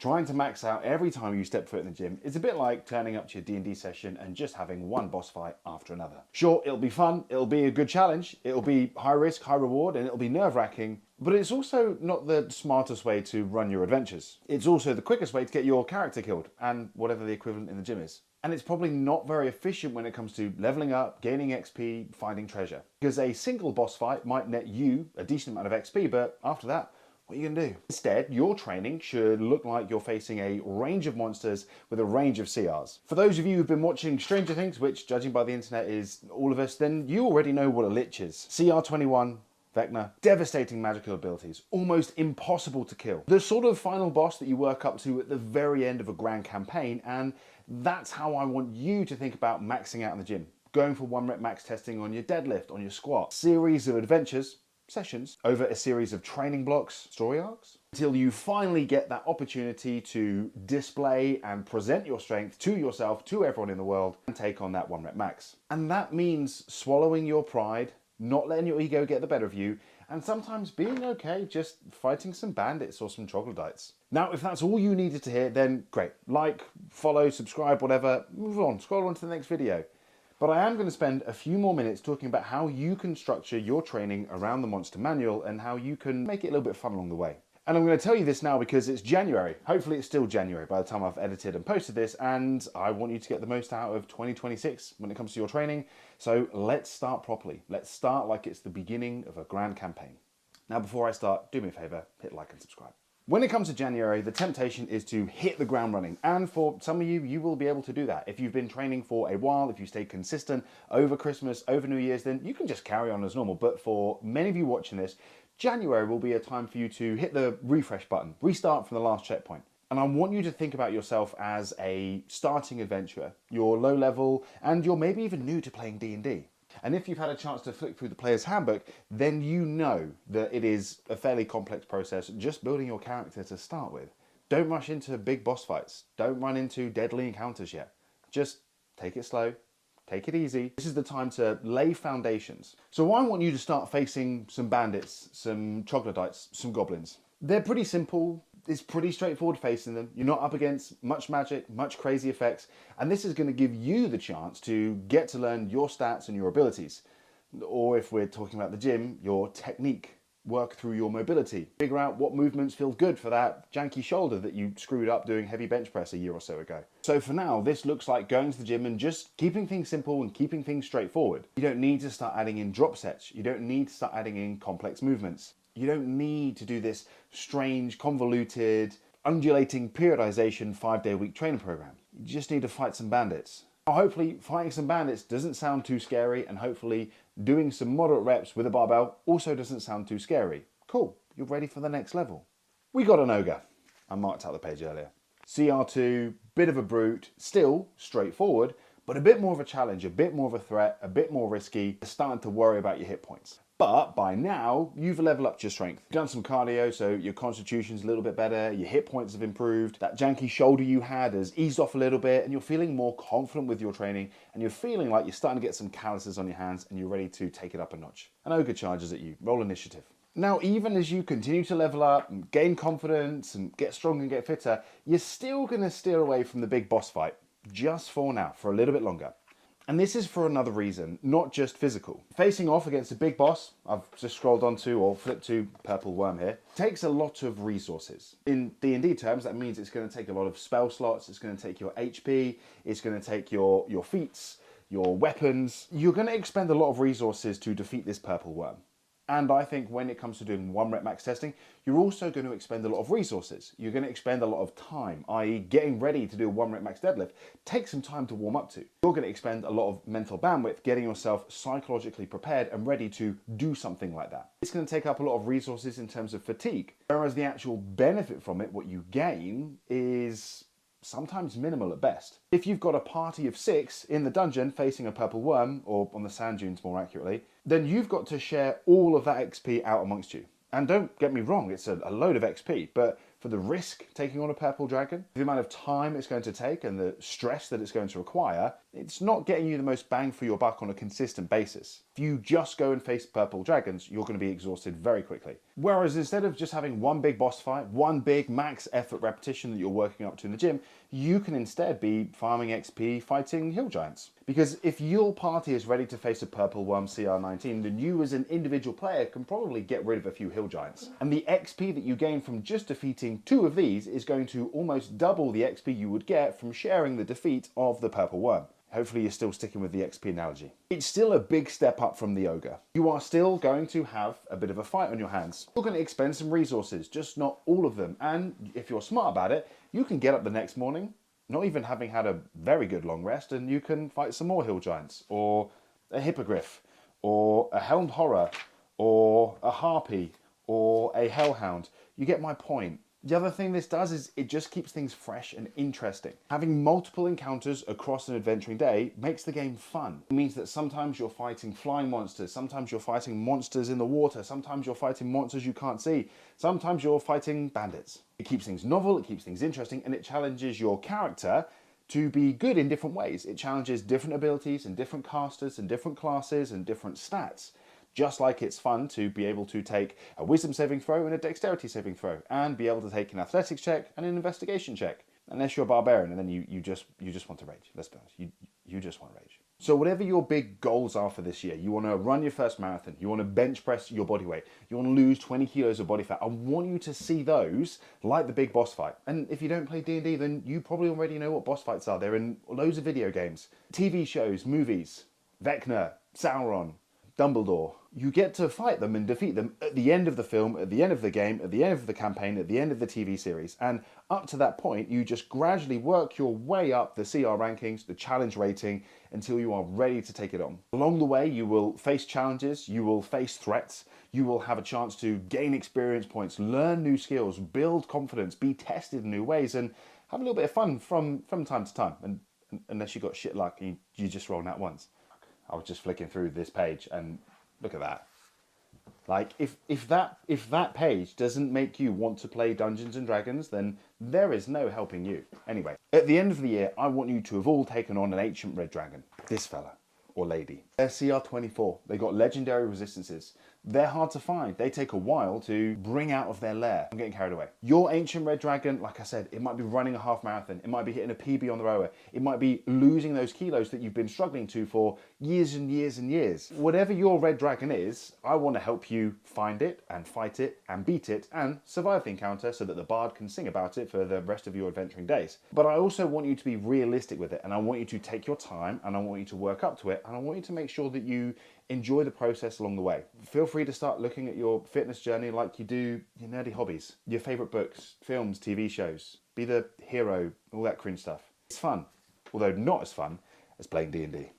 Trying to max out every time you step foot in the gym is a bit like turning up to your D&D session and just having one boss fight after another. Sure, it'll be fun, it'll be a good challenge, it'll be high risk, high reward, and it'll be nerve-wracking, but it's also not the smartest way to run your adventures. It's also the quickest way to get your character killed, and whatever the equivalent in the gym is. And it's probably not very efficient when it comes to leveling up, gaining XP, finding treasure. Because a single boss fight might net you a decent amount of XP, but after that, what are you gonna do? Instead, your training should look like you're facing a range of monsters with a range of CRs. For those of you who've been watching Stranger Things, which judging by the internet is all of us, then you already know what a Lich is. CR21, Vecna, devastating magical abilities, almost impossible to kill. The sort of final boss that you work up to at the very end of a grand campaign, and that's how I want you to think about maxing out in the gym. Going for 1 rep max testing on your deadlift, on your squat. Series of adventures, sessions, over a series of training blocks, story arcs, until you finally get that opportunity to display and present your strength to yourself, to everyone in the world, and take on that 1 rep max. And that means swallowing your pride, not letting your ego get the better of you, and sometimes being okay just fighting some bandits or some troglodytes. Now, if that's all you needed to hear, then great. Like, follow, subscribe, whatever, move on, scroll on to the next video. But I am going to spend a few more minutes talking about how you can structure your training around the Monster Manual and how you can make it a little bit fun along the way. And I'm going to tell you this now because it's January. Hopefully it's still January by the time I've edited and posted this, and I want you to get the most out of 2026 when it comes to your training. So let's start properly. Let's start like it's the beginning of a grand campaign. Now, before I start, do me a favor, hit like and subscribe. When it comes to January, the temptation is to hit the ground running. And for some of you, you will be able to do that. If you've been training for a while, if you stay consistent over Christmas, over New Year's, then you can just carry on as normal. But for many of you watching this, January will be a time for you to hit the refresh button, restart from the last checkpoint. And I want you to think about yourself as a starting adventurer. You're low level and you're maybe even new to playing D&D. And if you've had a chance to flick through the player's handbook, then you know that it is a fairly complex process just building your character to start with. Don't rush into big boss fights. Don't run into deadly encounters yet. Just take it slow, take it easy. This is the time to lay foundations. So I want you to start facing some bandits, some troglodytes, some goblins. They're pretty simple. It's pretty straightforward facing them. You're not up against much magic, much crazy effects, and this is going to give you the chance to get to learn your stats and your abilities. Or if we're talking about the gym, your technique. Work through your mobility. Figure out what movements feel good for that janky shoulder that you screwed up doing heavy bench press a year or so ago. So for now, this looks like going to the gym and just keeping things simple and keeping things straightforward. You don't need to start adding in drop sets. You don't need to start adding in complex movements. You don't need to do this strange, convoluted, undulating periodization 5-day-a-week training program. You just need to fight some bandits. Now, hopefully, fighting some bandits doesn't sound too scary, and hopefully doing some moderate reps with a barbell also doesn't sound too scary. Cool, you're ready for the next level. We got an ogre. I marked out the page earlier. CR2, bit of a brute, still straightforward, but a bit more of a challenge, a bit more of a threat, a bit more risky. You're starting to worry about your hit points. But by now, you've leveled up your strength. You've done some cardio, so your constitution's a little bit better, your hit points have improved, that janky shoulder you had has eased off a little bit, and you're feeling more confident with your training, and you're feeling like you're starting to get some calluses on your hands, and you're ready to take it up a notch. An ogre charges at you. Roll initiative. Now, even as you continue to level up and gain confidence and get stronger and get fitter, you're still going to steer away from the big boss fight. Just for now, for a little bit longer. And this is for another reason, not just physical. Facing off against a big boss, I've just scrolled onto or flipped to Purple Worm here, takes a lot of resources. In D&D terms, that means it's going to take a lot of spell slots, it's going to take your HP, it's going to take your feats, your weapons. You're going to expend a lot of resources to defeat this Purple Worm. And I think when it comes to doing 1 rep max testing, you're also going to expend a lot of resources. You're going to expend a lot of time, i.e. getting ready to do a 1 rep max deadlift. Take some time to warm up to. You're going to expend a lot of mental bandwidth getting yourself psychologically prepared and ready to do something like that. It's going to take up a lot of resources in terms of fatigue, whereas the actual benefit from it, what you gain, is sometimes minimal at best. If you've got a party of 6 in the dungeon facing a Purple Worm, or on the sand dunes more accurately, then you've got to share all of that XP out amongst you. And don't get me wrong, it's a load of XP, but for the risk taking on a purple dragon, the amount of time it's going to take and the stress that it's going to require, it's not getting you the most bang for your buck on a consistent basis. If you just go and face purple dragons, you're going to be exhausted very quickly. Whereas instead of just having one big boss fight, one big max effort repetition that you're working up to in the gym, you can instead be farming XP fighting hill giants. Because if your party is ready to face a purple worm CR19, then you as an individual player can probably get rid of a few hill giants. And the XP that you gain from just defeating 2 of these is going to almost double the XP you would get from sharing the defeat of the purple worm. Hopefully you're still sticking with the XP analogy. It's still a big step up from the ogre. You are still going to have a bit of a fight on your hands. You're going to expend some resources, just not all of them. And if you're smart about it, you can get up the next morning, not even having had a very good long rest, and you can fight some more hill giants, or a hippogriff, or a helmed horror, or a harpy, or a hellhound. You get my point. The other thing this does is it just keeps things fresh and interesting. Having multiple encounters across an adventuring day makes the game fun. It means that sometimes you're fighting flying monsters, sometimes you're fighting monsters in the water, sometimes you're fighting monsters you can't see, sometimes you're fighting bandits. It keeps things novel, it keeps things interesting, and it challenges your character to be good in different ways. It challenges different abilities and different casters and different classes and different stats. Just like it's fun to be able to take a wisdom saving throw and a dexterity saving throw, and be able to take an athletics check and an investigation check. Unless you're a barbarian, and then you just want to rage. Let's be honest, you just want to rage. So whatever your big goals are for this year, you want to run your first marathon, you want to bench press your body weight, you want to lose 20 kilos of body fat, I want you to see those like the big boss fight. And if you don't play D&D, then you probably already know what boss fights are. They're in loads of video games, TV shows, movies, Vecna, Sauron, Dumbledore. You get to fight them and defeat them at the end of the film, at the end of the game, at the end of the campaign, at the end of the TV series. And up to that point, you just gradually work your way up the CR rankings, the challenge rating, until you are ready to take it on. Along the way, you will face challenges, you will face threats, you will have a chance to gain experience points, learn new skills, build confidence, be tested in new ways, and have a little bit of fun from time to time. And unless you got shit luck, you just roll that once. I was just flicking through this page and look at that. Like, if that page doesn't make you want to play Dungeons and Dragons, then there is no helping you. Anyway, at the end of the year, I want you to have all taken on an ancient red dragon. This fella or lady. They're CR24. They got legendary resistances. They're hard to find. They take a while to bring out of their lair. I'm getting carried away. Your ancient red dragon, like I said, it might be running a half marathon. It might be hitting a PB on the rower. It might be losing those kilos that you've been struggling to for years and years and years. Whatever your red dragon is, I want to help you find it and fight it and beat it and survive the encounter so that the bard can sing about it for the rest of your adventuring days. But I also want you to be realistic with it, and I want you to take your time, and I want you to work up to it, and I want you to make sure that you enjoy the process along the way. Feel free to start looking at your fitness journey like you do your nerdy hobbies, your favourite books, films, TV shows. Be the hero, all that cringe stuff. It's fun, although not as fun as playing D&D.